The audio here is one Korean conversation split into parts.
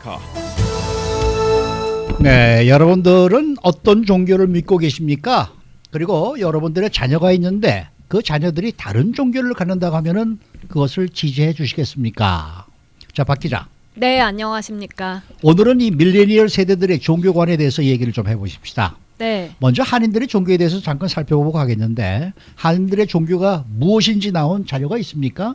아메리카. 네, 여러분들은 어떤 종교를 믿고 계십니까? 그리고 여러분들의 자녀가 있는데 그 자녀들이 다른 종교를 갖는다고 하면은 그것을 지지해 주시겠습니까? 자, 박 기자. 네, 안녕하십니까. 오늘은 이 밀레니얼 세대들의 종교관에 대해서 얘기를 좀 해보십시다. 네, 먼저 한인들의 종교에 대해서 잠깐 살펴보고 가겠는데 한인들의 종교가 무엇인지 나온 자료가 있습니까?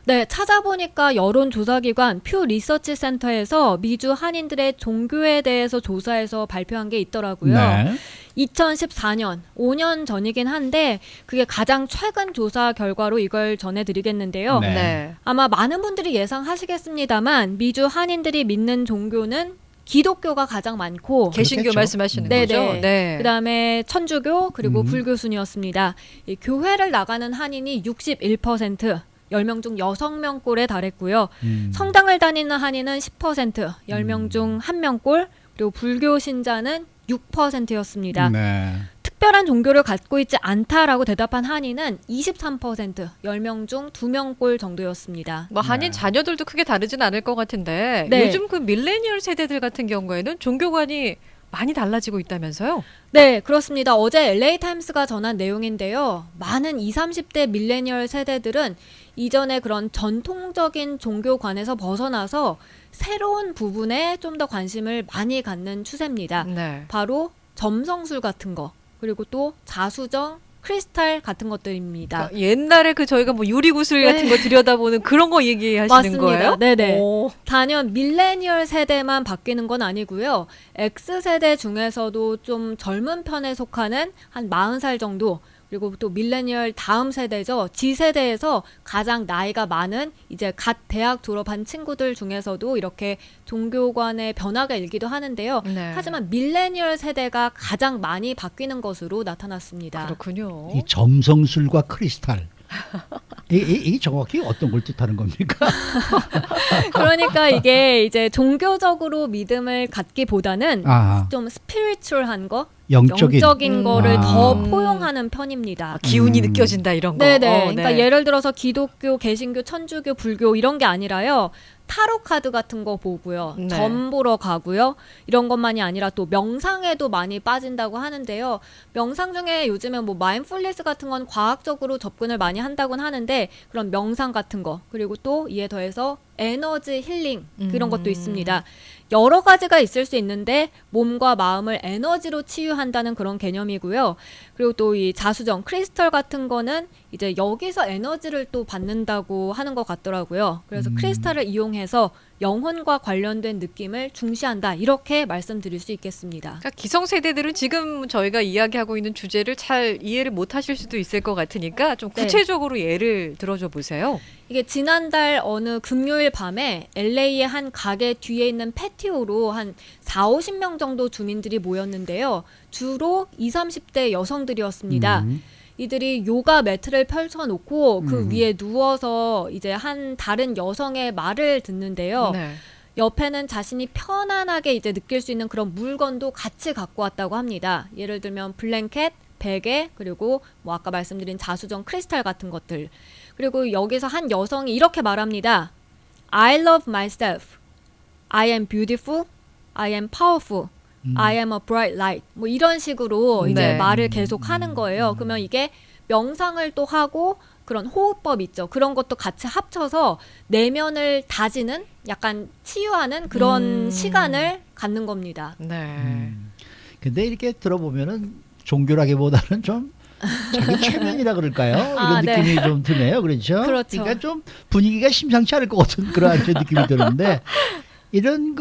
네, 찾아보니까 여론조사기관 퓨 리서치 센터에서 미주 한인들의 종교에 대해서 조사해서 발표한 게 있더라고요. 네. 2014년, 5년 전이긴 한데 그게 가장 최근 조사 결과로 이걸 전해드리겠는데요. 네. 아마 많은 분들이 예상하시겠습니다만 미주 한인들이 믿는 종교는 기독교가 가장 많고 개신교 그렇겠죠. 말씀하시는 네네. 거죠? 네. 그다음에 천주교 그리고 불교 순이었습니다. 이 교회를 나가는 한인이 61%, 10명 중 6명꼴에 달했고요. 성당을 다니는 한인은 10%, 10명 중 1명꼴, 그리고 불교 신자는 6%였습니다. 네. 특별한 종교를 갖고 있지 않다라고 대답한 한인은 23%, 10명 중 2명꼴 정도였습니다. 뭐 한인 네. 자녀들도 크게 다르진 않을 것 같은데 네. 요즘 그 밀레니얼 세대들 같은 경우에는 종교관이 많이 달라지고 있다면서요? 네, 그렇습니다. 어제 LA타임스가 전한 내용인데요. 많은 20, 30대 밀레니얼 세대들은 이전에 그런 전통적인 종교관에서 벗어나서 새로운 부분에 좀 더 관심을 많이 갖는 추세입니다. 네. 바로 점성술 같은 거, 그리고 또 자수정, 크리스탈 같은 것들입니다. 그러니까 옛날에 그 저희가 뭐 유리구슬 네. 같은 거 들여다보는 그런 거 얘기하시는 맞습니다. 거예요? 네네. 오. 단연 밀레니얼 세대만 바뀌는 건 아니고요. X세대 중에서도 좀 젊은 편에 속하는 한 40살 정도, 그리고 또 밀레니얼 다음 세대죠. G세대에서 가장 나이가 많은 이제 갓 대학 졸업한 친구들 중에서도 이렇게 종교관의 변화가 일기도 하는데요. 네. 하지만 밀레니얼 세대가 가장 많이 바뀌는 것으로 나타났습니다. 그렇군요. 이 점성술과 크리스탈. 이게 정확히 어떤 걸 뜻하는 겁니까? 그러니까 이게 이제 종교적으로 믿음을 갖기보다는 아, 좀 스피리추얼한 거, 영적인. 영적인 거를 아. 더 포용하는 편입니다. 기운이 느껴진다 이런 거. 네네. 어, 그러니까 네. 예를 들어서 기독교, 개신교, 천주교, 불교 이런 게 아니라요. 타로 카드 같은 거 보고요. 네. 점 보러 가고요. 이런 것만이 아니라 또 명상에도 많이 빠진다고 하는데요. 명상 중에 요즘에 뭐 마인드풀니스 같은 건 과학적으로 접근을 많이 한다고는 하는데 그런 명상 같은 거 그리고 또 이에 더해서 에너지 힐링 그런 것도 있습니다. 여러 가지가 있을 수 있는데 몸과 마음을 에너지로 치유한다는 그런 개념이고요. 그리고 또 이 자수정, 크리스털 같은 거는 이제 여기서 에너지를 또 받는다고 하는 것 같더라고요. 그래서 크리스탈을 이용해서 영혼과 관련된 느낌을 중시한다. 이렇게 말씀드릴 수 있겠습니다. 그러니까 기성세대들은 지금 저희가 이야기하고 있는 주제를 잘 이해를 못 하실 수도 있을 것 같으니까 좀 네. 구체적으로 예를 들어줘 보세요. 이게 지난달 어느 금요일 밤에 LA의 한 가게 뒤에 있는 패티오로 한 4, 50명 정도 주민들이 모였는데요. 주로 20, 30대 여성들이었습니다. 이들이 요가 매트를 펼쳐놓고 그 위에 누워서 이제 한 다른 여성의 말을 듣는데요. 네. 옆에는 자신이 편안하게 이제 느낄 수 있는 그런 물건도 같이 갖고 왔다고 합니다. 예를 들면 블랭켓, 베개, 그리고 뭐 아까 말씀드린 자수정 크리스탈 같은 것들. 그리고 여기서 한 여성이 이렇게 말합니다. I love myself. I am beautiful. I am powerful. I am a bright light. 뭐 이런 식으로 이제 네. 말을 계속 하는 거예요. 그러면 이게 명상을 또 하고 그런 호흡법 있죠. 그런 것도 같이 합쳐서 내면을 다지는 약간 치유하는 그런 시간을 갖는 겁니다. 네. 근데 이렇게 들어보면은 종교라기보다는 좀 자기 최면이라 그럴까요? 이런 아, 네. 느낌이 좀 드네요. 그렇죠? 그렇죠. 그러니까 좀 분위기가 심상치 않을 것 같은 그런 느낌이 드는데 이런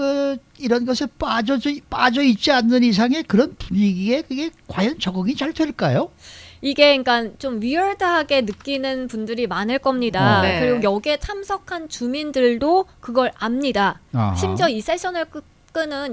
것에 빠져 있지 않는 이상의 그런 분위기에 그게 과연 적응이 잘 될까요? 이게 그러니까 좀 위얼드하게 느끼는 분들이 많을 겁니다. 네. 그리고 여기에 참석한 주민들도 그걸 압니다. 아하. 심지어 이 세션을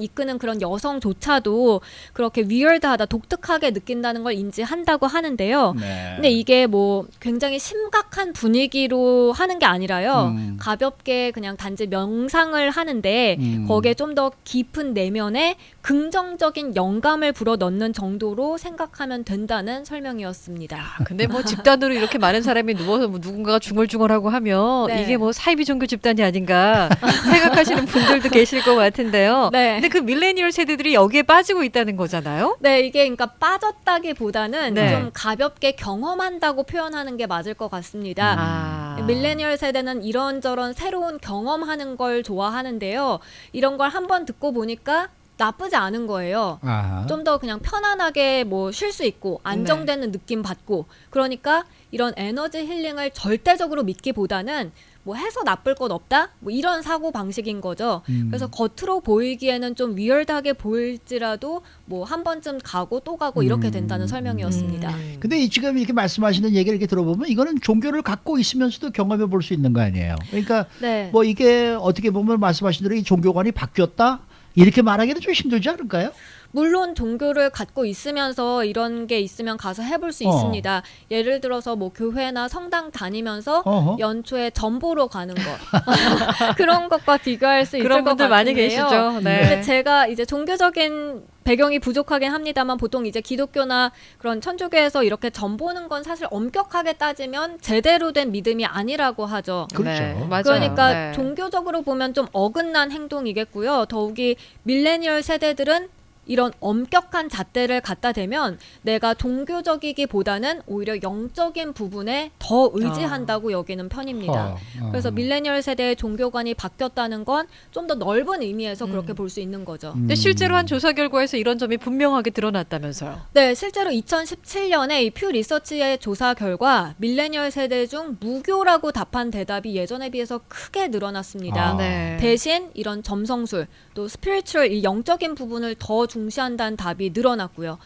이끄는 그런 여성조차도 그렇게 위얼드하다, 독특하게 느낀다는 걸 인지한다고 하는데요. 네. 근데 이게 뭐 굉장히 심각한 분위기로 하는 게 아니라요. 가볍게 그냥 단지 명상을 하는데 거기에 좀 더 깊은 내면에 긍정적인 영감을 불어넣는 정도로 생각하면 된다는 설명이었습니다. 근데 뭐 집단으로 이렇게 많은 사람이 누워서 뭐 누군가가 중얼중얼하고 하면 네. 이게 뭐 사이비 종교 집단이 아닌가 생각하시는 분들도 계실 것 같은데요. 네. 근데 그 밀레니얼 세대들이 여기에 빠지고 있다는 거잖아요. 네, 이게 그러니까 빠졌다기보다는 네. 좀 가볍게 경험한다고 표현하는 게 맞을 것 같습니다. 아. 밀레니얼 세대는 이런저런 새로운 경험하는 걸 좋아하는데요. 이런 걸 한번 듣고 보니까 나쁘지 않은 거예요. 아하. 좀 더 그냥 편안하게 뭐 쉴 수 있고 안정되는 느낌 받고, 그러니까 이런 에너지 힐링을 절대적으로 믿기보다는 뭐 해서 나쁠 것 없다? 뭐 이런 사고 방식인 거죠. 그래서 겉으로 보이기에는 좀 위얼드하게 보일지라도 뭐 한 번쯤 가고 또 가고 이렇게 된다는 설명이었습니다. 근데 지금 이렇게 말씀하시는 얘기를 이렇게 들어보면 이거는 종교를 갖고 있으면서도 경험해 볼 수 있는 거 아니에요. 그러니까 네. 뭐 이게 어떻게 보면 말씀하신 대로 이 종교관이 바뀌었다 이렇게 말하기는 좀 힘들지 않을까요? 물론 종교를 갖고 있으면서 이런 게 있으면 가서 해볼 수 있습니다. 예를 들어서 뭐 교회나 성당 다니면서 어허. 연초에 전보러 가는 거 그런 것과 비교할 수 있을 그런 것 분들 같은데요. 많이 계시죠. 네. 근데 제가 이제 종교적인 배경이 부족하긴 합니다만 보통 이제 기독교나 그런 천주교에서 이렇게 전보는 건 사실 엄격하게 따지면 제대로 된 믿음이 아니라고 하죠. 그렇죠. 네, 맞아요. 그러니까 네. 종교적으로 보면 좀 어긋난 행동이겠고요. 더욱이 밀레니얼 세대들은 이런 엄격한 잣대를 갖다 대면 내가 종교적이기보다는 오히려 영적인 부분에 더 의지한다고 여기는 편입니다. 그래서 밀레니얼 세대의 종교관이 바뀌었다는 건 좀 더 넓은 의미에서 그렇게 볼 수 있는 거죠. 근데 실제로 한 조사 결과에서 이런 점이 분명하게 드러났다면서요. 네, 실제로 2017년에 이 퓨 리서치의 조사 결과 밀레니얼 세대 중 무교라고 답한 대답이 예전에 비해서 크게 늘어났습니다. 아. 네. 대신 이런 점성술, 또 스피리추얼, 이 영적인 부분을 더 중시한다는 답이 늘어났고요.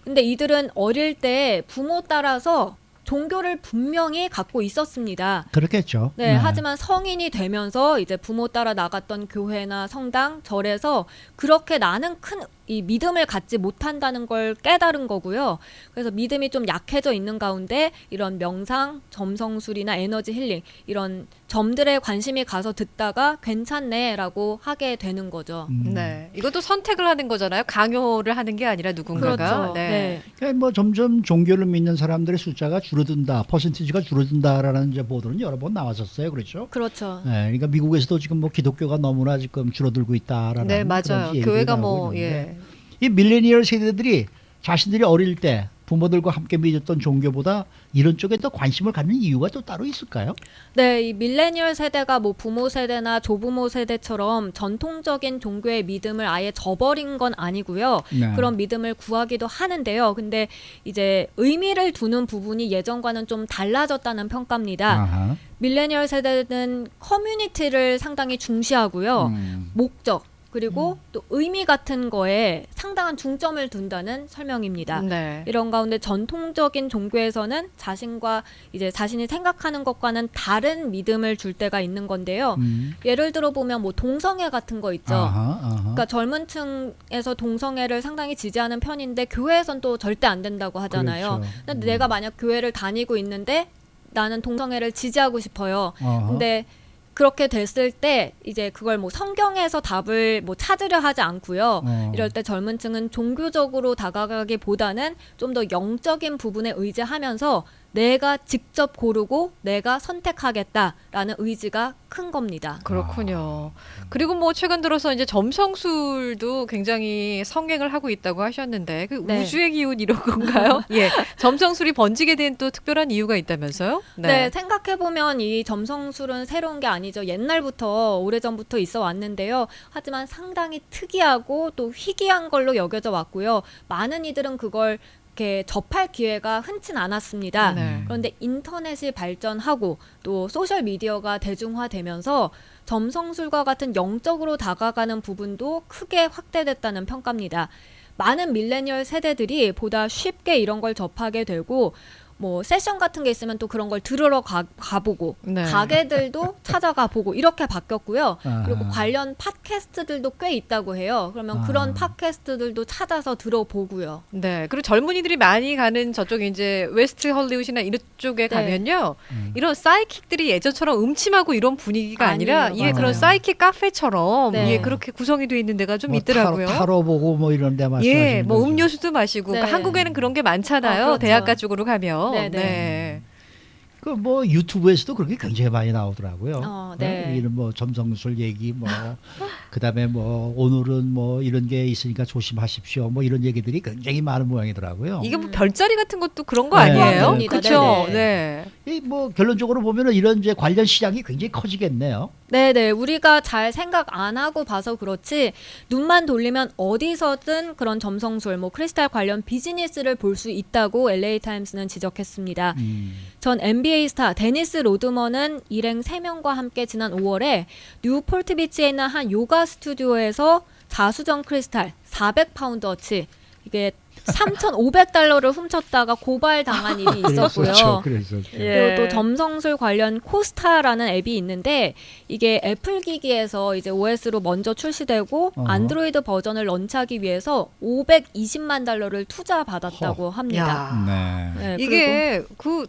근데 이들은 어릴 때 부모 따라서 종교를 분명히 갖고 있었습니다. 그렇겠죠. 네, 하지만 성인이 되면서 이제 부모 따라 나갔던 교회나 성당, 절에서 그렇게 나는 큰 이 믿음을 갖지 못한다는 걸 깨달은 거고요. 그래서 믿음이 좀 약해져 있는 가운데 이런 명상, 점성술이나 에너지 힐링 이런 점들에 관심이 가서 듣다가 괜찮네라고 하게 되는 거죠. 네. 이것도 선택을 하는 거잖아요. 강요를 하는 게 아니라 누군가가. 그렇죠. 네. 그러니까 뭐 점점 종교를 믿는 사람들의 숫자가 줄어든다, 퍼센티지가 줄어든다라는 이제 보도는 여러 번 나왔었어요, 그렇죠? 그렇죠. 네, 그러니까 미국에서도 지금 뭐 기독교가 너무나 지금 줄어들고 있다라는 네, 그런 맞아요. 얘기들이 교회가 나오고 뭐 있는데 예. 이 밀레니얼 세대들이 자신들이 어릴 때 부모들과 함께 믿었던 종교보다 이런 쪽에 더 관심을 갖는 이유가 또 따로 있을까요? 네, 이 밀레니얼 세대가 뭐 부모 세대나 조부모 세대처럼 전통적인 종교의 믿음을 아예 저버린 건 아니고요. 네. 그런 믿음을 구하기도 하는데요. 근데 이제 의미를 두는 부분이 예전과는 좀 달라졌다는 평가입니다. 아하. 밀레니얼 세대는 커뮤니티를 상당히 중시하고요. 목적, 그리고 또 의미 같은 거에 상당한 중점을 둔다는 설명입니다. 네. 이런 가운데 전통적인 종교에서는 자신과 이제 자신이 생각하는 것과는 다른 믿음을 줄 때가 있는 건데요. 예를 들어 보면 뭐 동성애 같은 거 있죠. 아하. 그러니까 젊은 층에서 동성애를 상당히 지지하는 편인데 교회에선 또 절대 안 된다고 하잖아요. 그렇죠. 근데 내가 만약 교회를 다니고 있는데 나는 동성애를 지지하고 싶어요. 어허. 근데 그렇게 됐을 때 이제 그걸 뭐 성경에서 답을 뭐 찾으려 하지 않고요. 이럴 때 젊은 층은 종교적으로 다가가기보다는 좀 더 영적인 부분에 의지하면서 내가 직접 고르고 내가 선택하겠다라는 의지가 큰 겁니다. 그렇군요. 그리고 뭐 최근 들어서 이제 점성술도 굉장히 성행을 하고 있다고 하셨는데 그 네. 우주의 기운 이런 건가요? 예. 점성술이 번지게 된 또 특별한 이유가 있다면서요? 네, 생각해보면 이 점성술은 새로운 게 아니죠. 옛날부터 오래전부터 있어 왔는데요. 하지만 상당히 특이하고 또 희귀한 걸로 여겨져 왔고요. 많은 이들은 그걸 이렇게 접할 기회가 흔치 않았습니다. 네. 그런데 인터넷이 발전하고 또 소셜 미디어가 대중화되면서 점성술과 같은 영적으로 다가가는 부분도 크게 확대됐다는 평가입니다. 많은 밀레니얼 세대들이 보다 쉽게 이런 걸 접하게 되고 뭐 세션 같은 게 있으면 또 그런 걸 들으러 가보고 네. 가게들도 찾아가 보고 이렇게 바뀌었고요. 그리고 아하. 관련 팟캐스트들도 꽤 있다고 해요. 그러면 아. 그런 팟캐스트들도 찾아서 들어보고요. 네. 그리고 젊은이들이 많이 가는 저쪽 이제 웨스트 헐리우드나 이런 쪽에 네. 가면요. 이런 사이킥들이 예전처럼 음침하고 이런 분위기가 아니라 아니에요. 이게 그런 맞아요. 사이킥 카페처럼 네. 예, 그렇게 구성이 되어 있는 데가 좀 뭐 있더라고요. 타로 보고 뭐 이런 데 말씀하시는 예, 뭐 거죠. 음료수도 마시고 네. 그러니까 한국에는 그런 게 많잖아요. 그렇죠. 대학가 쪽으로 가면. 네, 네. 네. 그 뭐 유튜브에서도 그렇게 굉장히 많이 나오더라고요. 네. 이런 뭐 점성술 얘기 뭐 그다음에 뭐 오늘은 뭐 이런 게 있으니까 조심하십시오. 뭐 이런 얘기들이 굉장히 많은 모양이더라고요. 이게 뭐 별자리 같은 것도 그런 거 네, 아니에요? 네, 그렇죠. 네, 네. 이 뭐 결론적으로 보면은 이런 이제 관련 시장이 굉장히 커지겠네요. 네네. 우리가 잘 생각 안 하고 봐서 그렇지 눈만 돌리면 어디서든 그런 점성술, 뭐 크리스탈 관련 비즈니스를 볼 수 있다고 LA타임스는 지적했습니다. 전 NBA 스타 데니스 로드먼은 일행 3명과 함께 지난 5월에 뉴폴트비치에 있는 한 요가 스튜디오에서 자수정 크리스탈 400파운드어치 이게 3,500달러를 훔쳤다가 고발당한 일이 있었고요. 그랬었죠. 그리고 또 점성술 관련 코스타라는 앱이 있는데 이게 애플 기기에서 이제 OS로 먼저 출시되고 어허. 안드로이드 버전을 런치하기 위해서 520만 달러를 투자받았다고 합니다. 야. 네. 네, 그리고 이게 그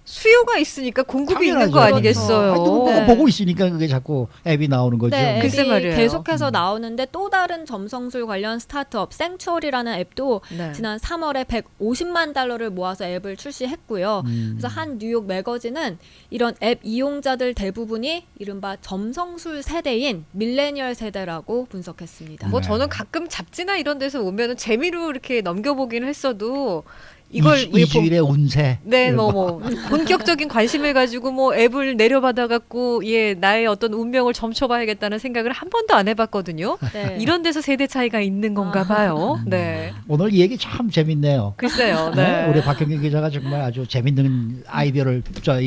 수요가 있으니까 공급이 있는 거 당연하죠. 아니겠어요? 아니, 누구 네. 보고 있으니까 그게 자꾸 앱이 나오는 거죠. 네, 글쎄 앱이 말이에요. 계속해서 나오는데 또 다른 점성술 관련 스타트업 생추얼이라는 앱도 네. 지난 3월에 150만 달러를 모아서 앱을 출시했고요. 그래서 한 뉴욕 매거진은 이런 앱 이용자들 대부분이 이른바 점성술 세대인 밀레니얼 세대라고 분석했습니다. 뭐 네. 저는 가끔 잡지나 이런 데서 보면은 재미로 이렇게 넘겨보긴 했어도 이걸 이주일의 운세. 네, 이런 거. 뭐 본격적인 관심을 가지고 뭐 앱을 내려받아 갖고 예 나의 어떤 운명을 점쳐봐야겠다는 생각을 한 번도 안 해봤거든요. 네. 이런 데서 세대 차이가 있는 건가 봐요. 네, 오늘 이 얘기 참 재밌네요. 글쎄요. 네. 네, 우리 박경경 기자가 정말 아주 재밌는 아이디어를 저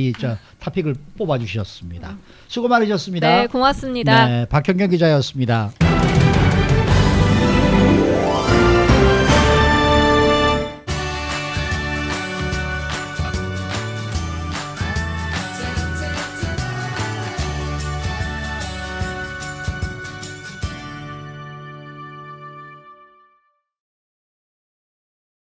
토픽을 뽑아주셨습니다. 수고 많으셨습니다. 네, 고맙습니다. 네, 박경경 기자였습니다.